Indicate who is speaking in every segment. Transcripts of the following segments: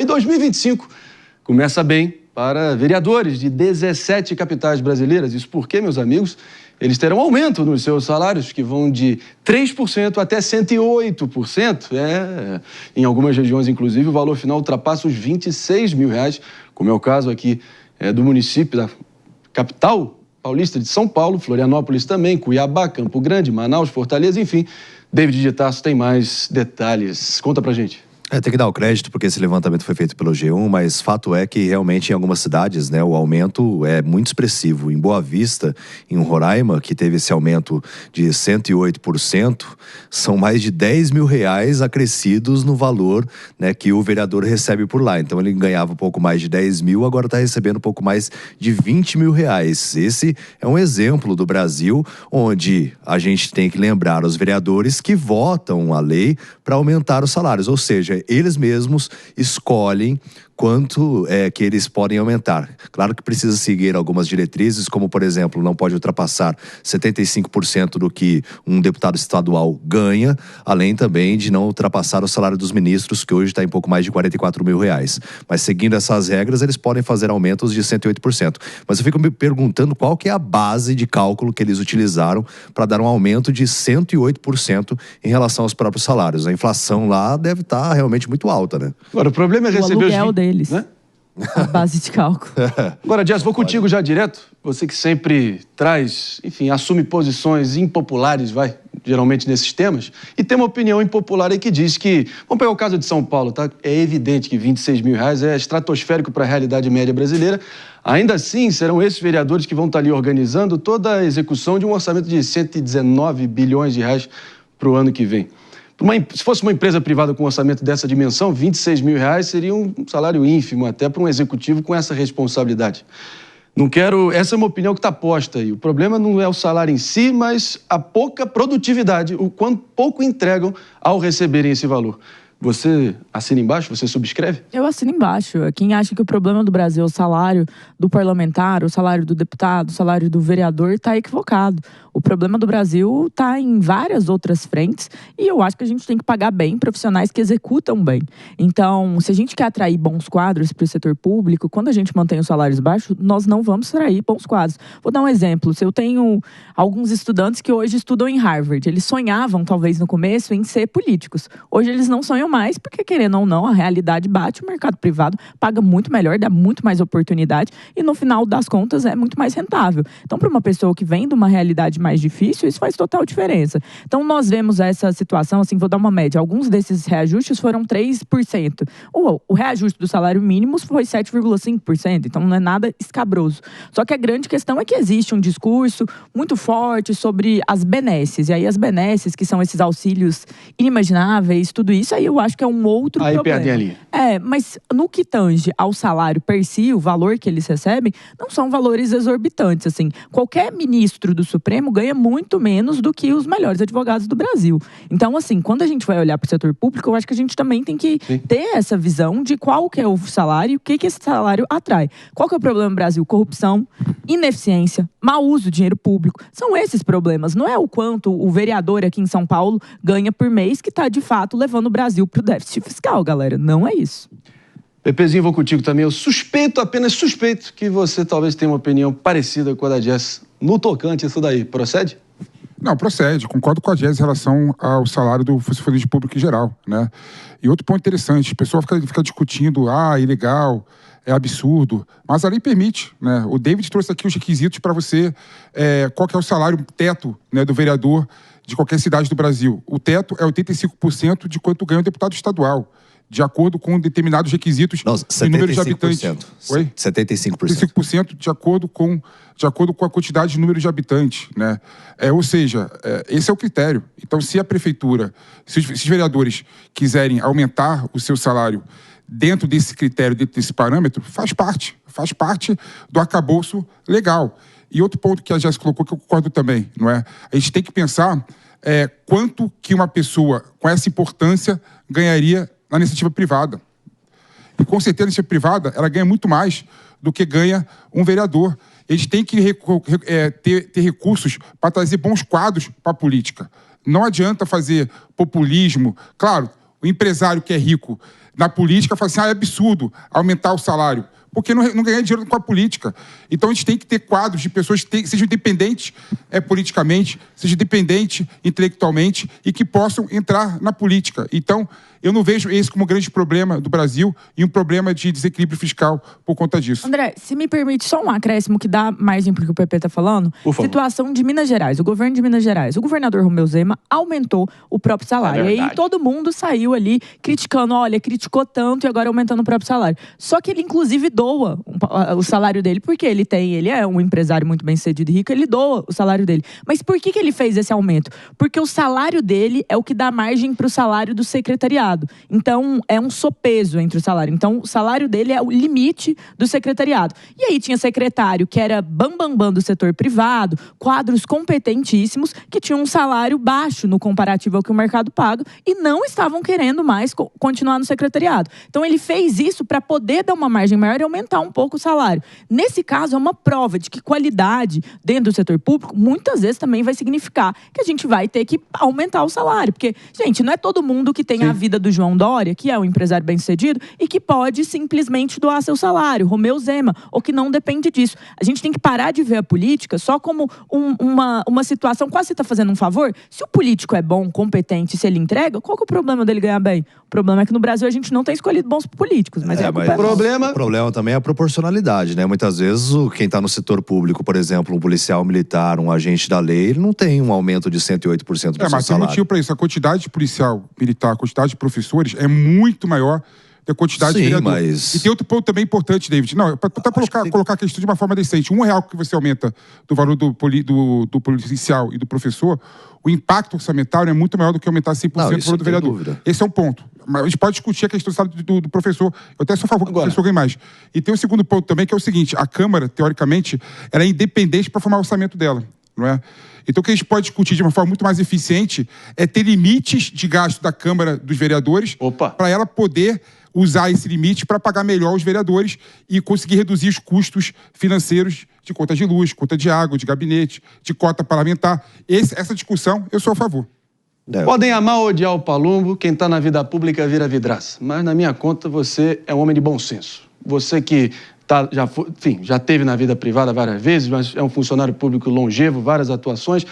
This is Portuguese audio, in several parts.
Speaker 1: E 2025 começa bem para vereadores de 17 capitais brasileiras. Isso porque, meus amigos, eles terão aumento nos seus salários, que vão de 3% até 108%. Em algumas regiões, inclusive, o valor final ultrapassa os R$26 mil, como é o caso aqui do município da capital paulista de São Paulo, Florianópolis também, Cuiabá, Campo Grande, Manaus, Fortaleza, enfim. David de Tarso tem mais detalhes. Conta pra gente.
Speaker 2: Tem que dar o crédito porque esse levantamento foi feito pelo G1, mas fato é que realmente em algumas cidades, né, o aumento é muito expressivo. Em Boa Vista, em Roraima, que teve esse aumento de 108%, são mais de R$10 mil acrescidos no valor, né, que o vereador recebe por lá. Então ele ganhava um pouco mais de 10 mil, agora está recebendo um pouco mais de R$20 mil. Esse é um exemplo do Brasil, onde a gente tem que lembrar os vereadores que votam a lei para aumentar os salários, ou seja, eles mesmos escolhem quanto que eles podem aumentar. Claro que precisa seguir algumas diretrizes, como, por exemplo, não pode ultrapassar 75% do que um deputado estadual ganha, além também de não ultrapassar o salário dos ministros, que hoje está em pouco mais de R$44 mil. Mas seguindo essas regras, eles podem fazer aumentos de 108%. Mas eu fico me perguntando qual que é a base de cálculo que eles utilizaram para dar um aumento de 108% em relação aos próprios salários. A inflação lá deve estar realmente muito alta, né?
Speaker 1: Agora, o problema é receber
Speaker 3: o aluguel deles. Né? A base de cálculo.
Speaker 1: Agora, Jess, vou contigo já direto. Você que sempre traz, enfim, assume posições impopulares, geralmente nesses temas, e tem uma opinião impopular aí que diz que, vamos pegar o caso de São Paulo, tá? É evidente que R$26 mil é estratosférico para a realidade média brasileira. Ainda assim, serão esses vereadores que vão estar ali organizando toda a execução de um orçamento de R$119 bilhões para o ano que vem. Se fosse uma empresa privada com um orçamento dessa dimensão, R$26 mil seria um salário ínfimo até para um executivo com essa responsabilidade. Essa é uma opinião que está posta aí. O problema não é o salário em si, mas a pouca produtividade, o quanto pouco entregam ao receberem esse valor. Você assina embaixo? Você subscreve?
Speaker 3: Eu assino embaixo. Quem acha que o problema do Brasil é o salário do parlamentar, o salário do deputado, o salário do vereador, está equivocado. O problema do Brasil está em várias outras frentes e eu acho que a gente tem que pagar bem profissionais que executam bem. Então, se a gente quer atrair bons quadros para o setor público, quando a gente mantém os salários baixos, nós não vamos atrair bons quadros. Vou dar um exemplo. Se eu tenho alguns estudantes que hoje estudam em Harvard, eles sonhavam, talvez no começo, em ser políticos. Hoje eles não sonham mais, porque querendo ou não, a realidade bate, o mercado privado paga muito melhor, dá muito mais oportunidade e no final das contas é muito mais rentável. Então, para uma pessoa que vem de uma realidade mais difícil, isso faz total diferença. Então, nós vemos essa situação, assim, vou dar uma média, alguns desses reajustes foram 3%. O reajuste do salário mínimo foi 7,5%, então não é nada escabroso. Só que a grande questão é que existe um discurso muito forte sobre as benesses, e aí as benesses, que são esses auxílios inimagináveis, tudo isso, aí eu acho que é um outro problema.
Speaker 1: Aí perdem a linha.
Speaker 3: Mas no que tange ao salário per si, o valor que eles recebem, não são valores exorbitantes, assim. Qualquer ministro do Supremo ganha muito menos do que os melhores advogados do Brasil. Então, assim, quando a gente vai olhar para o setor público, eu acho que a gente também tem que ter essa visão de qual que é o salário e o que esse salário atrai. Qual que é o problema no Brasil? Corrupção, ineficiência, mau uso do dinheiro público. São esses problemas. Não é o quanto o vereador aqui em São Paulo ganha por mês que está, de fato, levando o Brasil para o déficit fiscal, galera. Não é isso.
Speaker 1: Pepezinho, vou contigo também. Eu apenas suspeito, que você talvez tenha uma opinião parecida com a da Jess no tocante isso daí. Procede?
Speaker 4: Não, procede. Concordo com a Jess em relação ao salário do funcionário público em geral, né? E outro ponto interessante, a pessoa fica discutindo, ilegal, é absurdo, mas a lei permite, né? O David trouxe aqui os requisitos para você, qual que é o salário teto, né, do vereador de qualquer cidade do Brasil. O teto é 85% de quanto ganha o deputado estadual, de acordo com determinados requisitos do número de habitantes.
Speaker 2: Oi? 75%.
Speaker 4: 75% de acordo com a quantidade de número de habitantes, né? Ou seja, esse é o critério. Então, se a prefeitura, se os vereadores quiserem aumentar o seu salário dentro desse critério, dentro desse parâmetro, faz parte do arcabouço legal. E outro ponto que a Jéssica colocou, que eu concordo também, não é? A gente tem que pensar quanto que uma pessoa com essa importância ganharia na iniciativa privada. E com certeza a iniciativa privada, ela ganha muito mais do que ganha um vereador. Eles têm que ter recursos para trazer bons quadros para a política. Não adianta fazer populismo. Claro, o empresário que é rico na política fala assim, é absurdo aumentar o salário. Porque não ganha dinheiro com a política. Então, a gente tem que ter quadros de pessoas que sejam independentes politicamente, sejam independentes intelectualmente e que possam entrar na política. Então, eu não vejo esse como um grande problema do Brasil e um problema de desequilíbrio fiscal por conta disso.
Speaker 3: André, se me permite só um acréscimo que dá margem para o que o PP está falando. Situação de Minas Gerais, o governo de Minas Gerais. O governador Romeu Zema aumentou o próprio salário. E aí todo mundo saiu ali criticando, olha, criticou tanto e agora aumentando o próprio salário. Só que ele, inclusive, doa o salário dele, porque ele é um empresário muito bem-sucedido e rico, ele doa o salário dele. Mas por que ele fez esse aumento? Porque o salário dele é o que dá margem para o salário do secretariado. Então, é um sopeso entre o salário. Então, o salário dele é o limite do secretariado. E aí tinha secretário que era bambambam do setor privado, quadros competentíssimos, que tinham um salário baixo no comparativo ao que o mercado paga e não estavam querendo mais continuar no secretariado. Então, ele fez isso para poder dar uma margem maior e aumentar um pouco o salário. Nesse caso, é uma prova de que qualidade dentro do setor público, muitas vezes também vai significar que a gente vai ter que aumentar o salário. Porque, gente, não é todo mundo que tem a vida do João Dória, que é um empresário bem-sucedido, e que pode simplesmente doar seu salário, Romeu Zema, ou que não depende disso. A gente tem que parar de ver a política só como uma situação, quase você está fazendo um favor. Se o político é bom, competente, se ele entrega, qual que é o problema dele ganhar bem? O problema é que no Brasil a gente não tem escolhido bons políticos, mas
Speaker 2: o problema também é a proporcionalidade, né? Muitas vezes quem está no setor público, por exemplo, um policial militar, um agente da lei, ele não tem um aumento de 108% do seu salário.
Speaker 4: Mas tem motivo para isso. A quantidade de policial militar, a quantidade de professores é muito maior da quantidade de vereadores. E tem outro ponto também importante, David. Não, para colocar a questão de uma forma decente. R$1 que você aumenta do valor do policial e do professor, o impacto orçamentário é muito maior do que aumentar 100% o valor do vereador. Dúvida. Esse é um ponto. Mas a gente pode discutir a questão do professor. Eu até sou a favor que o professor ganhe mais. E tem um segundo ponto também, que é o seguinte. A Câmara, teoricamente, ela é independente para formar o orçamento dela. Não é? Então, o que a gente pode discutir de uma forma muito mais eficiente é ter limites de gasto da Câmara dos Vereadores para ela poder usar esse limite para pagar melhor os vereadores e conseguir reduzir os custos financeiros de conta de luz, conta de água, de gabinete, de cota parlamentar. Essa discussão, eu sou a favor.
Speaker 1: Podem amar ou odiar o Palumbo, quem está na vida pública vira vidraça. Mas, na minha conta, você é um homem de bom senso. Você que já teve na vida privada várias vezes, mas é um funcionário público longevo, várias atuações.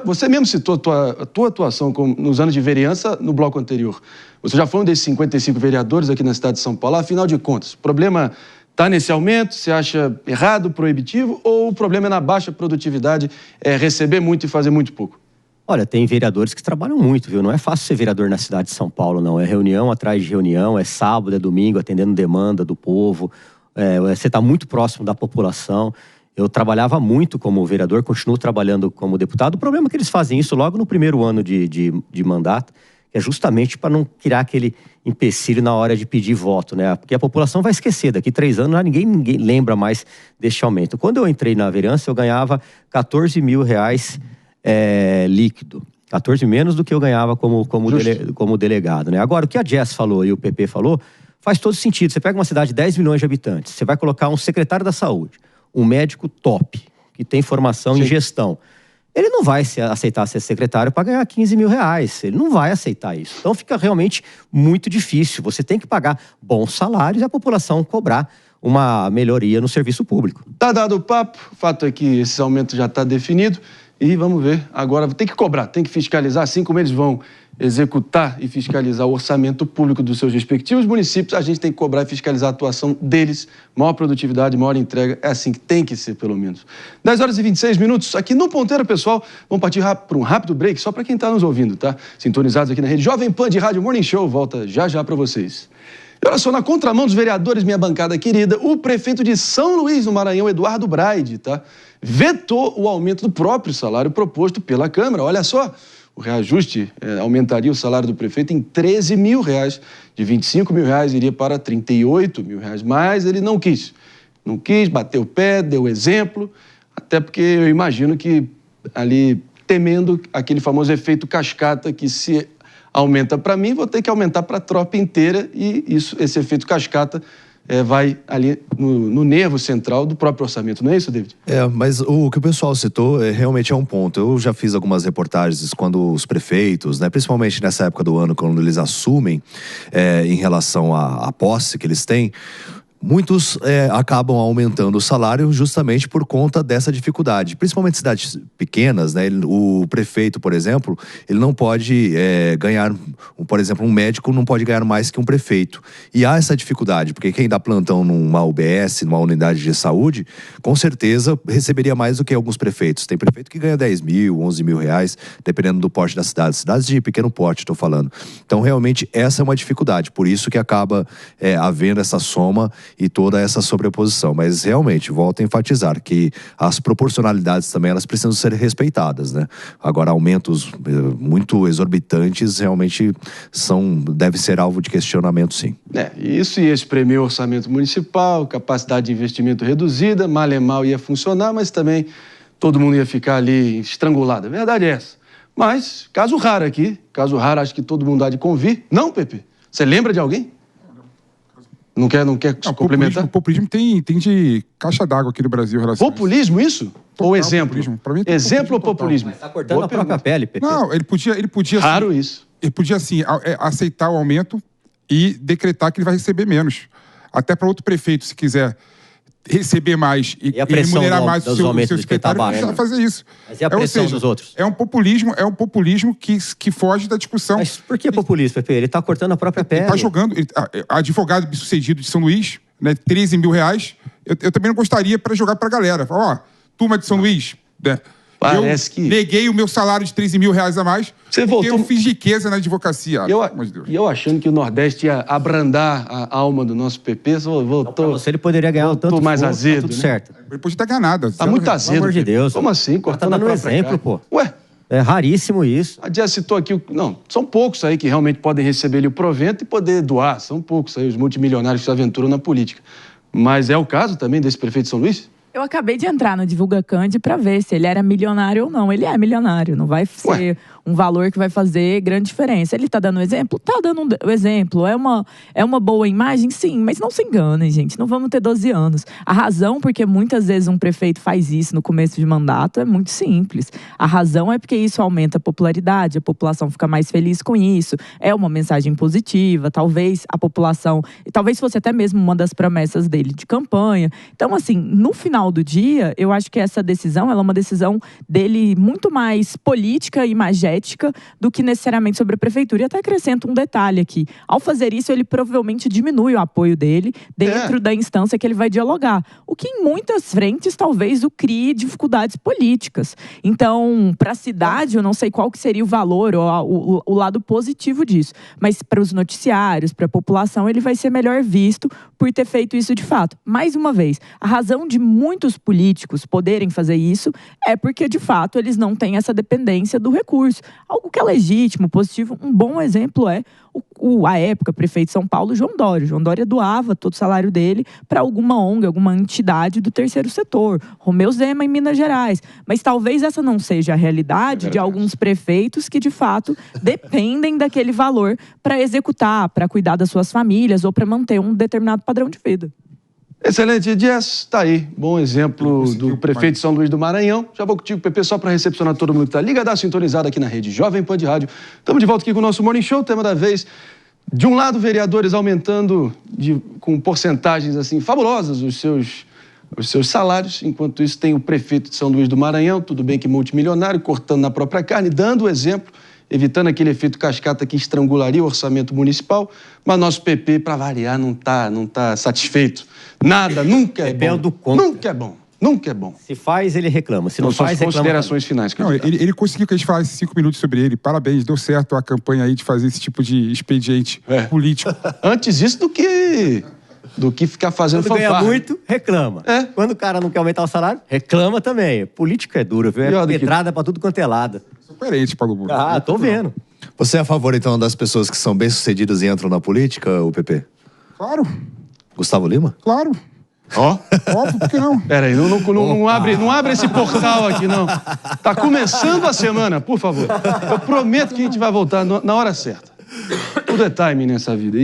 Speaker 1: Você mesmo citou a tua atuação nos anos de vereança no bloco anterior. Você já foi um desses 55 vereadores aqui na cidade de São Paulo. Afinal de contas, o problema está nesse aumento? Você acha errado, proibitivo? Ou o problema é na baixa produtividade, receber muito e fazer muito pouco?
Speaker 5: Olha, tem vereadores que trabalham muito, viu? Não é fácil ser vereador na cidade de São Paulo, não. É reunião atrás de reunião, é sábado, é domingo, atendendo demanda do povo. Você está muito próximo da população. Eu trabalhava muito como vereador, continuo trabalhando como deputado. O problema é que eles fazem isso logo no primeiro ano de mandato, que é justamente para não criar aquele empecilho na hora de pedir voto, né? Porque a população vai esquecer, daqui 3 anos ninguém lembra mais deste aumento. Quando eu entrei na vereança, eu ganhava R$14 mil líquido. 14 menos do que eu ganhava como delegado, né? Agora, o que a Jess falou e o PP falou, faz todo sentido. Você pega uma cidade de 10 milhões de habitantes, você vai colocar um secretário da saúde, um médico top, que tem formação em gestão. Ele não vai aceitar ser secretário para ganhar R$15 mil. Ele não vai aceitar isso. Então fica realmente muito difícil. Você tem que pagar bons salários e a população cobrar uma melhoria no serviço público.
Speaker 1: Tá dado o papo. O fato é que esse aumento já está definido. E vamos ver, agora tem que cobrar, tem que fiscalizar, assim como eles vão executar e fiscalizar o orçamento público dos seus respectivos municípios, a gente tem que cobrar e fiscalizar a atuação deles, maior produtividade, maior entrega, é assim que tem que ser, pelo menos. 10 horas e 26 minutos, aqui no Ponteiro, pessoal, vamos partir para um rápido break, só para quem está nos ouvindo, tá? Sintonizados aqui na rede Jovem Pan de Rádio Morning Show, volta já para vocês. E olha só, na contramão dos vereadores, minha bancada querida, o prefeito de São Luís, no Maranhão, Eduardo Braide, tá? Vetou o aumento do próprio salário proposto pela Câmara. Olha só, o reajuste aumentaria o salário do prefeito em R$13 mil. De R$25 mil iria para R$38 mil, mas ele não quis. Não quis, bateu o pé, deu exemplo, até porque eu imagino que ali, temendo aquele famoso efeito cascata, que se aumenta para mim, vou ter que aumentar para a tropa inteira, e esse efeito cascata vai ali no nervo central do próprio orçamento. Não é isso, David?
Speaker 2: Mas o que o pessoal citou realmente é um ponto. Eu já fiz algumas reportagens quando os prefeitos, né, principalmente nessa época do ano, quando eles assumem em relação à posse que eles têm, muitos acabam aumentando o salário justamente por conta dessa dificuldade. Principalmente cidades pequenas, né? O prefeito, por exemplo, ele não pode ganhar, por exemplo, um médico não pode ganhar mais que um prefeito. E há essa dificuldade, porque quem dá plantão numa UBS, numa unidade de saúde, com certeza receberia mais do que alguns prefeitos. Tem prefeito que ganha 10 mil, 11 mil reais, dependendo do porte da cidade. Cidades de pequeno porte, estou falando. Então, realmente, essa é uma dificuldade. Por isso que acaba havendo essa soma e toda essa sobreposição. Mas realmente, volto a enfatizar que as proporcionalidades também elas precisam ser respeitadas, né? Agora, aumentos muito exorbitantes realmente deve ser alvo de questionamento, sim.
Speaker 1: Isso ia espremer o orçamento municipal, capacidade de investimento reduzida, mal e mal ia funcionar, mas também todo mundo ia ficar ali estrangulado. A verdade é essa. Mas, caso raro aqui, acho que todo mundo há de convir. Não, Pepe? Você lembra de alguém? Não quer complementar?
Speaker 4: O populismo tem de caixa d'água aqui no Brasil.
Speaker 1: Populismo, isso? Ou exemplo?
Speaker 4: Pra mim,
Speaker 1: exemplo ou populismo?
Speaker 5: Mas tá cortando a própria pele, Pepe.
Speaker 4: Não, ele podia
Speaker 1: Raro
Speaker 4: assim,
Speaker 1: isso.
Speaker 4: Ele podia, assim, aceitar o aumento e decretar que ele vai receber menos. Até para outro prefeito, se quiser receber mais e remunerar mais o seu secretário, precisa fazer isso.
Speaker 5: Mas e a pressão dos outros?
Speaker 4: É um populismo que foge da discussão.
Speaker 5: Mas por que populismo, Pepe? Ele está cortando a própria pele.
Speaker 4: Ele está jogando. Advogado bem-sucedido de São Luís, né, 13 mil reais. Eu também não gostaria para jogar para a galera. Falar, turma de São Luís, né?
Speaker 1: Parece que
Speaker 4: neguei o meu salário de 13 mil reais a mais.
Speaker 1: Você voltou...
Speaker 4: Eu fiz riqueza na advocacia.
Speaker 1: E eu achando que o Nordeste ia abrandar a alma do nosso PP, voltou...
Speaker 5: Você ele poderia ganhar um tanto
Speaker 1: mais azedo,
Speaker 5: tudo
Speaker 1: né?
Speaker 5: certo.
Speaker 4: Ele podia ter ganhado nada.
Speaker 1: Tá muito azedo.
Speaker 5: Pelo amor de Deus.
Speaker 1: Como assim? Cortando
Speaker 5: tá dando
Speaker 1: a
Speaker 5: um
Speaker 1: própria
Speaker 5: exemplo,
Speaker 1: carne.
Speaker 5: pô.
Speaker 1: Ué?
Speaker 5: É raríssimo isso.
Speaker 1: A Dia citou aqui... Não, são poucos aí que realmente podem receber ali o provento e poder doar. São poucos aí os multimilionários que se aventuram na política. Mas é o caso também desse prefeito de São Luís?
Speaker 3: Eu acabei de entrar no Divulga Cande para ver se ele era milionário ou não. Ele é milionário, não vai ser um valor que vai fazer grande diferença. Ele tá dando exemplo? Tá dando um exemplo. É uma boa imagem? Sim, mas não se enganem, gente. Não vamos ter 12 anos. A razão porque muitas vezes um prefeito faz isso no começo de mandato é muito simples. A razão é porque isso aumenta a popularidade, a população fica mais feliz com isso. É uma mensagem positiva, talvez a população... Talvez fosse até mesmo uma das promessas dele de campanha. Então, assim, no final do dia, eu acho que essa decisão, ela é uma decisão dele muito mais política e imagética do que necessariamente sobre a prefeitura. E até acrescento um detalhe aqui. Ao fazer isso, ele provavelmente diminui o apoio dele dentro da instância que ele vai dialogar. O que em muitas frentes talvez o crie dificuldades políticas. Então, para a cidade, eu não sei qual que seria o valor ou o lado positivo disso. Mas para os noticiários, para a população, ele vai ser melhor visto por ter feito isso de fato. Mais uma vez, a razão de muitos políticos poderem fazer isso é porque, de fato, eles não têm essa dependência do recurso. Algo que é legítimo, positivo. Um bom exemplo é a época, prefeito de São Paulo, João Dória. João Dória doava todo o salário dele para alguma ONG, alguma entidade do terceiro setor. Romeu Zema em Minas Gerais. Mas talvez essa não seja a realidade de alguns prefeitos que, de fato, dependem daquele valor para executar, para cuidar das suas famílias ou para manter um determinado padrão de vida.
Speaker 1: Excelente, Dias. Está aí. Bom exemplo do prefeito de São Luís do Maranhão. Já vou contigo, Pepe, só para recepcionar todo mundo que está ligado, sintonizado aqui na rede Jovem Pan de Rádio. Estamos de volta aqui com o nosso Morning Show, tema da vez. De um lado, vereadores aumentando com porcentagens assim fabulosas os seus salários. Enquanto isso, tem o prefeito de São Luís do Maranhão, tudo bem que multimilionário, cortando na própria carne, dando o exemplo, evitando aquele efeito cascata que estrangularia o orçamento municipal. Mas nosso PP, para variar, não tá satisfeito. Nada, nunca é bom.
Speaker 5: Do contra.
Speaker 1: Nunca é bom. Nunca é bom.
Speaker 5: Se faz, ele reclama. Se não faz, reclama.
Speaker 1: Considerações finais.
Speaker 4: Não, ele conseguiu que a gente falasse 5 minutos sobre ele. Parabéns, deu certo a campanha aí de fazer esse tipo de expediente político.
Speaker 1: Antes isso do que ficar fazendo
Speaker 5: fanfarra. Quando ganha muito, reclama. Quando o cara não quer aumentar o salário, reclama também. Política é dura, viu? É pedrada pra tudo quanto é lado.
Speaker 4: Sou coerente, Paulo Bruno.
Speaker 5: Tô vendo.
Speaker 2: Você é a favor, então, das pessoas que são bem-sucedidas e entram na política, o PP?
Speaker 4: Claro.
Speaker 2: Gustavo Lima?
Speaker 4: Claro. Óbvio, por que não?
Speaker 1: Peraí, não abre esse portal aqui, não. Tá começando a semana, por favor. Eu prometo que a gente vai voltar na hora certa. Tudo é timing nessa vida.